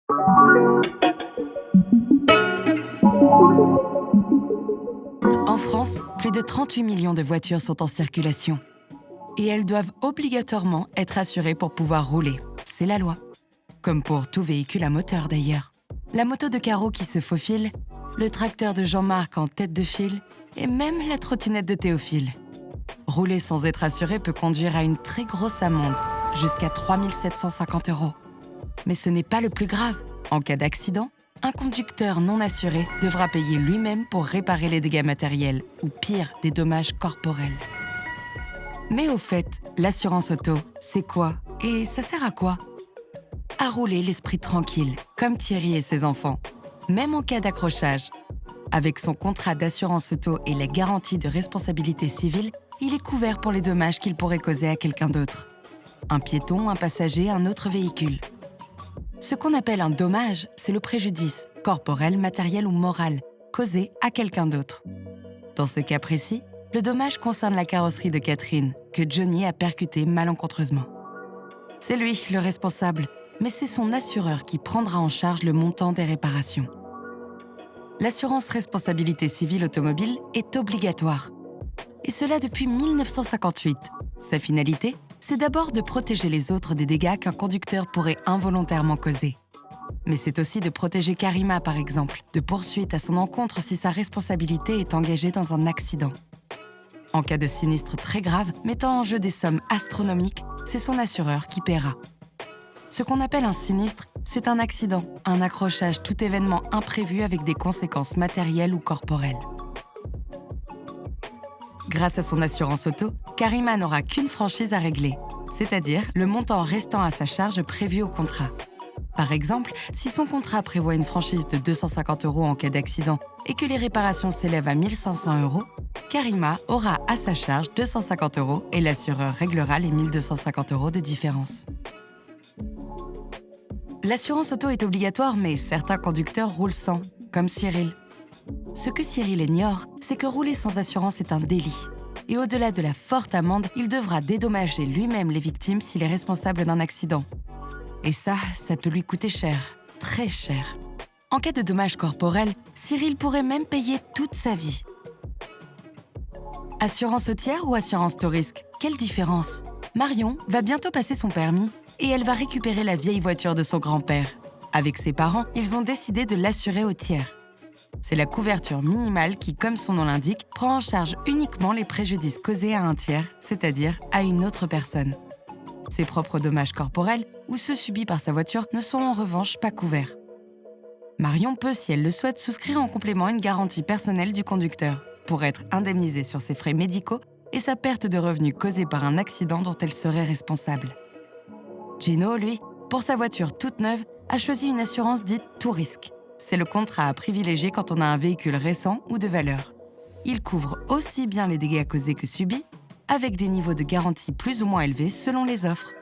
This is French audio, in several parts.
En France, plus de 38 millions de voitures sont en circulation. Et elles doivent obligatoirement être assurées pour pouvoir rouler. C'est la loi. Comme pour tout véhicule à moteur d'ailleurs. La moto de Caro qui se faufile, le tracteur de Jean-Marc en tête de file et même la trottinette de Théophile. Rouler sans être assuré peut conduire à une très grosse amende, jusqu'à 3 750 €. Mais ce n'est pas le plus grave. En cas d'accident, un conducteur non assuré devra payer lui-même pour réparer les dégâts matériels ou pire, des dommages corporels. Mais au fait, l'assurance auto, c'est quoi? Et ça sert à quoi? À rouler l'esprit tranquille, comme Thierry et ses enfants, même en cas d'accrochage. Avec son contrat d'assurance auto et la garantie de responsabilité civile, il est couvert pour les dommages qu'il pourrait causer à quelqu'un d'autre. Un piéton, un passager, un autre véhicule. Ce qu'on appelle un dommage, c'est le préjudice, corporel, matériel ou moral, causé à quelqu'un d'autre. Dans ce cas précis, le dommage concerne la carrosserie de Catherine, que Johnny a percutée malencontreusement. C'est lui le responsable, mais c'est son assureur qui prendra en charge le montant des réparations. L'assurance responsabilité civile automobile est obligatoire. Et cela depuis 1958. Sa finalité, c'est d'abord de protéger les autres des dégâts qu'un conducteur pourrait involontairement causer. Mais c'est aussi de protéger Karima, par exemple, de poursuites à son encontre si sa responsabilité est engagée dans un accident. En cas de sinistre très grave, mettant en jeu des sommes astronomiques, c'est son assureur qui paiera. Ce qu'on appelle un sinistre, c'est un accident, un accrochage, tout événement imprévu avec des conséquences matérielles ou corporelles. Grâce à son assurance auto, Karima n'aura qu'une franchise à régler, c'est-à-dire le montant restant à sa charge prévu au contrat. Par exemple, si son contrat prévoit une franchise de 250 € en cas d'accident et que les réparations s'élèvent à 1 500 €, Karima aura à sa charge 250 € et l'assureur réglera les 1 250 € de différence. L'assurance auto est obligatoire, mais certains conducteurs roulent sans, comme Cyril. Ce que Cyril ignore, c'est que rouler sans assurance est un délit. Et au-delà de la forte amende, il devra dédommager lui-même les victimes s'il est responsable d'un accident. Et ça peut lui coûter cher, très cher. En cas de dommages corporels, Cyril pourrait même payer toute sa vie. Assurance autière ou assurance tout-risque? Quelle différence? Marion va bientôt passer son permis et elle va récupérer la vieille voiture de son grand-père. Avec ses parents, ils ont décidé de l'assurer au tiers. C'est la couverture minimale qui, comme son nom l'indique, prend en charge uniquement les préjudices causés à un tiers, c'est-à-dire à une autre personne. Ses propres dommages corporels ou ceux subis par sa voiture ne sont en revanche pas couverts. Marion peut, si elle le souhaite, souscrire en complément une garantie personnelle du conducteur pour être indemnisée sur ses frais médicaux et sa perte de revenus causée par un accident dont elle serait responsable. Gino, lui, pour sa voiture toute neuve, a choisi une assurance dite tout risque. C'est le contrat à privilégier quand on a un véhicule récent ou de valeur. Il couvre aussi bien les dégâts causés que subis, avec des niveaux de garantie plus ou moins élevés selon les offres.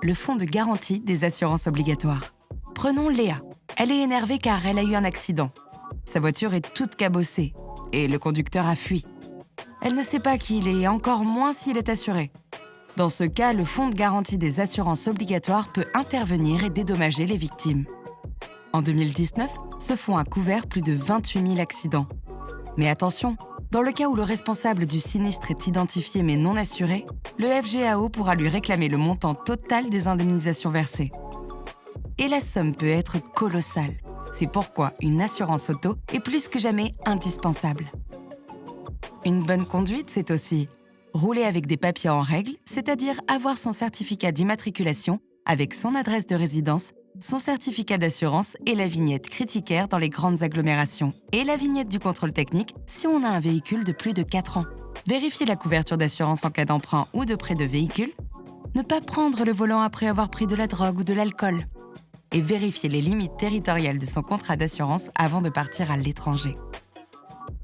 Le fonds de garantie des assurances obligatoires. Prenons Léa. Elle est énervée car elle a eu un accident. Sa voiture est toute cabossée et le conducteur a fui. Elle ne sait pas qui il est et encore moins s'il est assuré. Dans ce cas, le fonds de garantie des assurances obligatoires peut intervenir et dédommager les victimes. En 2019, ce fonds a couvert plus de 28 000 accidents. Mais attention, dans le cas où le responsable du sinistre est identifié mais non assuré, le FGAO pourra lui réclamer le montant total des indemnisations versées. Et la somme peut être colossale. C'est pourquoi une assurance auto est plus que jamais indispensable. Une bonne conduite, c'est aussi rouler avec des papiers en règle, c'est-à-dire avoir son certificat d'immatriculation avec son adresse de résidence, son certificat d'assurance et la vignette critiquaire dans les grandes agglomérations. Et la vignette du contrôle technique si on a un véhicule de plus de 4 ans. Vérifier la couverture d'assurance en cas d'emprunt ou de prêt de véhicule. Ne pas prendre le volant après avoir pris de la drogue ou de l'alcool. Et vérifier les limites territoriales de son contrat d'assurance avant de partir à l'étranger.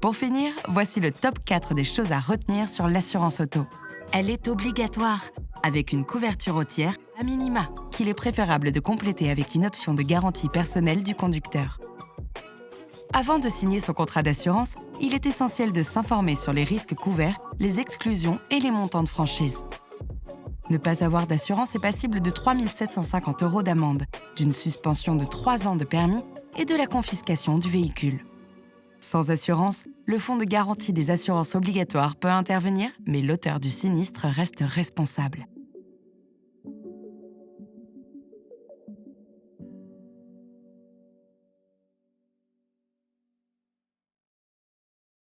Pour finir, voici le top 4 des choses à retenir sur l'assurance auto. Elle est obligatoire, avec une couverture au tiers à minima, qu'il est préférable de compléter avec une option de garantie personnelle du conducteur. Avant de signer son contrat d'assurance, il est essentiel de s'informer sur les risques couverts, les exclusions et les montants de franchise. Ne pas avoir d'assurance est passible de 3 750 € d'amende, d'une suspension de 3 ans de permis et de la confiscation du véhicule. Sans assurance, le fonds de garantie des assurances obligatoires peut intervenir, mais l'auteur du sinistre reste responsable.